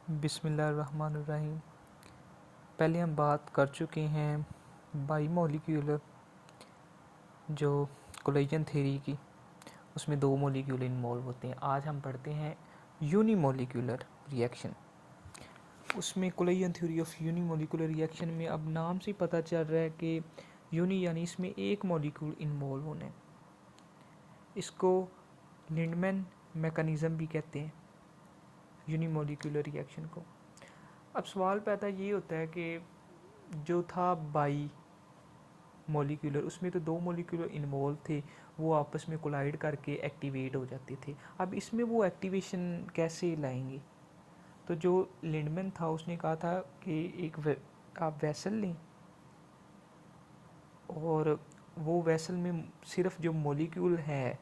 बिस्मिल्लाहिर्रहमानिर्रहीम। पहले हम बात कर चुके हैं बाईमोलिक्यूलर जो कोलिजन थ्योरी की, उसमें दो मोलिक्यूल इन्वॉल्व होते हैं। आज हम पढ़ते हैं यूनिमोलिक्यूलर रिएक्शन। उसमें collision theory of unimolecular reaction में अब नाम से पता चल रहा है कि यूनी यानी इसमें एक मॉलिक्यूल इन्वॉल्व होने, इसको लिंडमैन मैकेनिज़्म भी कहते हैं यूनिमोलिक्यूलर रिएक्शन को। अब सवाल पैदा ये होता है कि जो था बाई मॉलिक्यूलर, उसमें तो दो मॉलिक्यूलर इन्वॉल्व थे, वो आपस में कोलाइड करके एक्टिवेट हो जाते थे। अब इसमें वो एक्टिवेशन कैसे लाएंगे? तो जो लिंडमैन था उसने कहा था कि आप वेसल लें और वो वेसल में सिर्फ जो मॉलिक्यूल है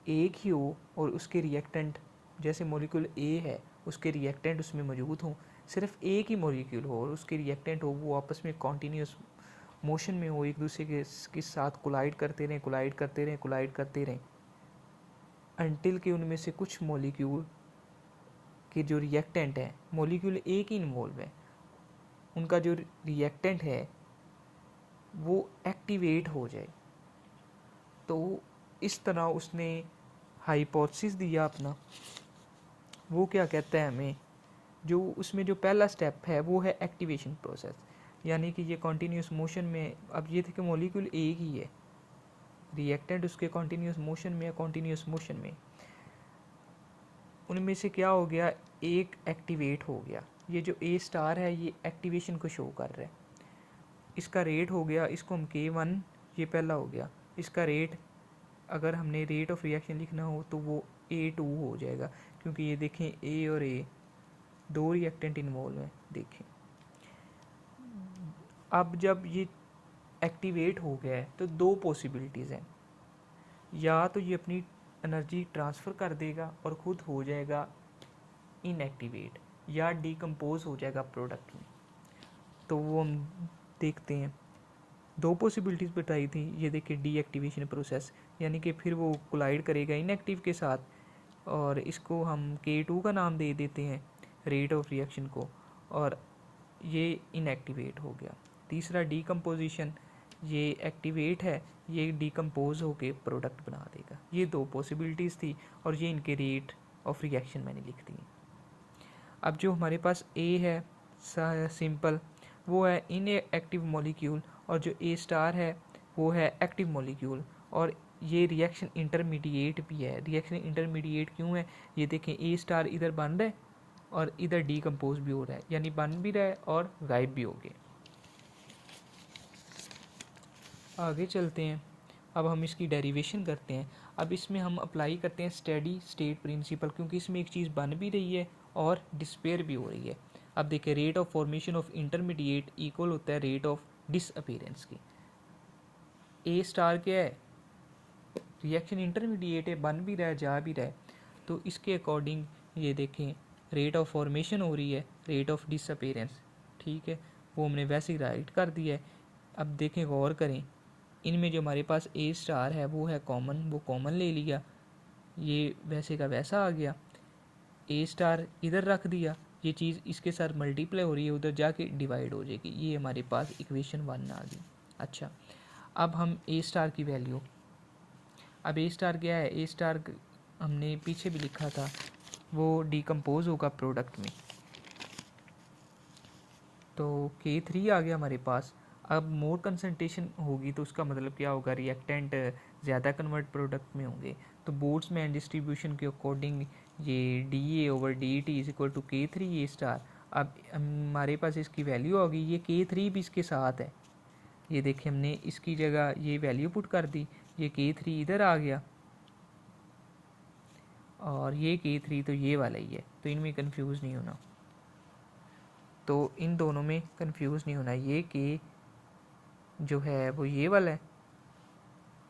एक ही हो और उसके रिएक्टेंट, जैसे मॉलिक्यूल ए है उसके रिएक्टेंट उसमें मौजूद हों, सिर्फ एक ही मॉलिक्यूल हो और उसके रिएक्टेंट हो, वो आपस में कॉन्टीन्यूस मोशन में हो, एक दूसरे के साथ कोलाइड करते रहें अनटिल कि उनमें से कुछ मॉलिक्यूल के जो रिएक्टेंट हैं, मॉलिक्यूल एक ही इन्वॉल्व है, उनका जो रिएक्टेंट है वो एक्टिवेट हो जाए। तो इस तरह उसने हाइपोथेसिस दिया अपना। वो क्या कहता है हमें, जो उसमें जो पहला स्टेप है वो है एक्टिवेशन प्रोसेस, यानी कि ये कॉन्टीन्यूस मोशन में। अब ये थे कि मॉलिक्यूल एक ही है, रिएक्टेंट उसके कॉन्टीन्यूस मोशन में है, कॉन्टीन्यूस मोशन में उनमें से क्या हो गया, एक एक्टिवेट हो गया। ये जो ए स्टार है ये एक्टिवेशन को शो कर रहा है, इसका रेट हो गया, इसको हम K1, ये पहला हो गया। इसका रेट, अगर हमने रेट ऑफ रिएक्शन लिखना हो तो वो A2 हो जाएगा, क्योंकि ये देखें ए और ए दो रिएक्टेंट इन्वॉल्व हैं। देखें अब जब ये एक्टिवेट हो गया है तो दो पॉसिबिलिटीज़ हैं, या तो ये अपनी एनर्जी ट्रांसफ़र कर देगा और ख़ुद हो जाएगा इनएक्टिवेट, या डिकम्पोज हो जाएगा प्रोडक्ट में। तो वो हम देखते हैं, दो पॉसिबिलिटीज़ बताई थी। ये देखिए डीएक्टिवेशन प्रोसेस, यानी कि फिर वो कोलाइड करेगा इनएक्टिव के साथ, और इसको हम K2 का नाम दे देते हैं रेट ऑफ रिएक्शन को, और ये इनएक्टिवेट हो गया। तीसरा डीकम्पोजिशन, ये एक्टिवेट है, ये डिकम्पोज होके प्रोडक्ट बना देगा। ये दो पॉसिबिलिटीज़ थी और ये इनके रेट ऑफ रिएक्शन मैंने लिख दी। अब जो हमारे पास ए है सिंपल, वो है इनएक्टिव मॉलिक्यूल, और जो ए स्टार है वो है एक्टिव मॉलिक्यूल, और ये रिएक्शन इंटरमीडिएट भी है। रिएक्शन इंटरमीडिएट क्यों है, ये देखें ए स्टार इधर बन रहा है और इधर डीकम्पोज भी हो रहा है, यानी बन भी रहा है और गायब भी हो गया। आगे चलते हैं, अब हम इसकी डेरिवेशन करते हैं। अब इसमें हम अप्लाई करते हैं स्टेडी स्टेट प्रिंसिपल, क्योंकि इसमें एक चीज़ बन भी रही है और डिस्पेयर भी हो रही है। अब देखिए rate of formation of intermediate equal होता है रेट ऑफ डिसअपीयरेंस की। ए स्टार क्या है, रिएक्शन इंटरमीडिएट है, बन भी रहा है जा भी रहा है, तो इसके अकॉर्डिंग ये देखें रेट ऑफ फॉर्मेशन हो रही है, रेट ऑफ डिसअपीयरेंस, ठीक है, वो हमने वैसे ही राइट कर दिया है। अब देखें गौर करें, इनमें जो हमारे पास ए स्टार है वो है कॉमन, वो कॉमन ले लिया, ये वैसे का वैसा आ गया। ए स्टार इधर रख दिया, ये चीज़ इसके साथ मल्टीप्लाई हो रही है, उधर जाके डिवाइड हो जाएगी। ये हमारे पास इक्वेशन 1 आ गई। अच्छा, अब हम ए स्टार की वैल्यू, अब ए स्टार क्या है, ए स्टार हमने पीछे भी लिखा था, वो डिकम्पोज होगा प्रोडक्ट में, तो K3 आ गया हमारे पास। अब मोर कंसनट्रेशन होगी तो उसका मतलब क्या होगा, रिएक्टेंट ज़्यादा कन्वर्ट प्रोडक्ट में होंगे। तो बोल्ट्जमैन डिस्ट्रीब्यूशन के अकॉर्डिंग ये dA/dt is equal to K3 A star. अब हमारे पास इसकी वैल्यू होगी, ये K3 भी इसके साथ है, ये देखिए हमने इसकी जगह ये वैल्यू पुट कर दी, ये K3 इधर आ गया और ये K3 तो ये वाला ही है, तो इनमें कंफ्यूज नहीं होना, तो इन दोनों में कंफ्यूज नहीं होना। ये K जो है वो ये वाला है,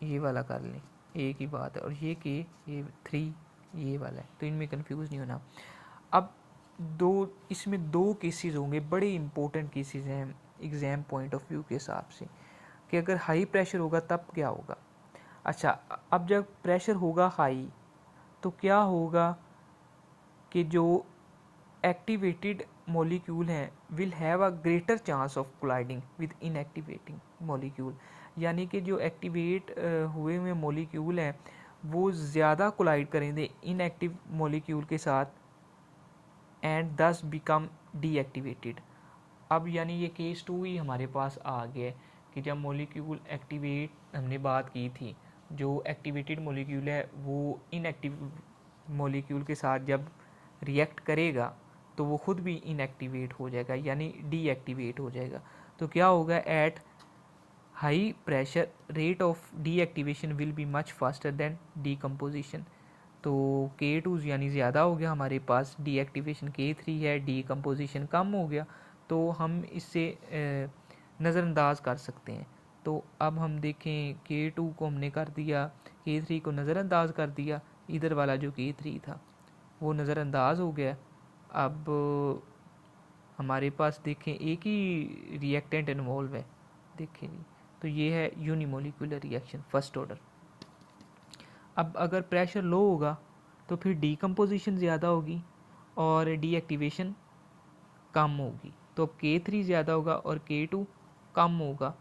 ये वाला कर लें, एक ही बात है, और ये K ये 3 ये वाला है, तो इनमें कंफ्यूज नहीं होना। अब इसमें दो केसेस होंगे, बड़े इंपॉर्टेंट केसेस हैं एग्ज़ाम पॉइंट ऑफ व्यू के हिसाब से, कि अगर हाई प्रेशर होगा तब क्या होगा। अच्छा, अब जब प्रेशर होगा हाई तो क्या होगा कि जो एक्टिवेटेड मॉलिक्यूल हैं will have a greater chance of colliding with inactivating molecule, यानी कि जो एक्टिवेट हुए हुए मॉलिक्यूल हैं वो ज़्यादा कोलाइड करेंगे इनएक्टिव मॉलिक्यूल के साथ एंड दस बिकम डीएक्टिवेटेड। अब यानी ये केस 2 ही हमारे पास आ गया है कि जब मॉलिक्यूल एक्टिवेट हमने बात की थी, जो एक्टिवेटेड मॉलिक्यूल है वो इनएक्टिव मॉलिक्यूल के साथ जब रिएक्ट करेगा तो वो खुद भी इनएक्टिवेट हो जाएगा यानी डीएक्टिवेट हो जाएगा। तो क्या होगा, at high pressure rate of deactivation will be much faster than decomposition. तो K2 यानी ज़्यादा हो गया हमारे पास, डीएक्टिवेशन K3 है, डीकम्पोजिशन कम हो गया, तो हम इससे नज़रअंदाज कर सकते हैं। तो अब हम देखें K2 को हमने कर दिया, K3 को नज़रअंदाज कर दिया, इधर वाला जो K3 था वो नज़रअंदाज हो गया। अब हमारे पास देखें एक ही रिएक्टेंट इन्वॉल्व है, देखें जी, तो ये है यूनिमोलिकुलर रिएक्शन फर्स्ट ऑर्डर। अब अगर प्रेशर लो होगा तो फिर डीकम्पोजिशन ज़्यादा होगी और डीएक्टिवेशन कम होगी, तो K3 ज़्यादा होगा और K2 कम होगा।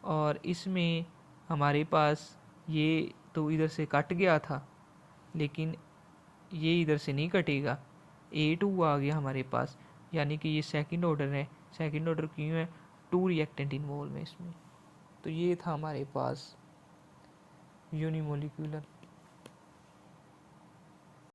और इसमें हमारे पास ये तो इधर से कट गया था, लेकिन ये इधर से नहीं कटेगा, A2 आ गया हमारे पास, यानी कि ये सेकंड ऑर्डर है। सेकंड ऑर्डर क्यों है, 2 रिएक्टेंट इन्वॉल्व है इसमें। तो ये था हमारे पास यूनिमोलिकुलर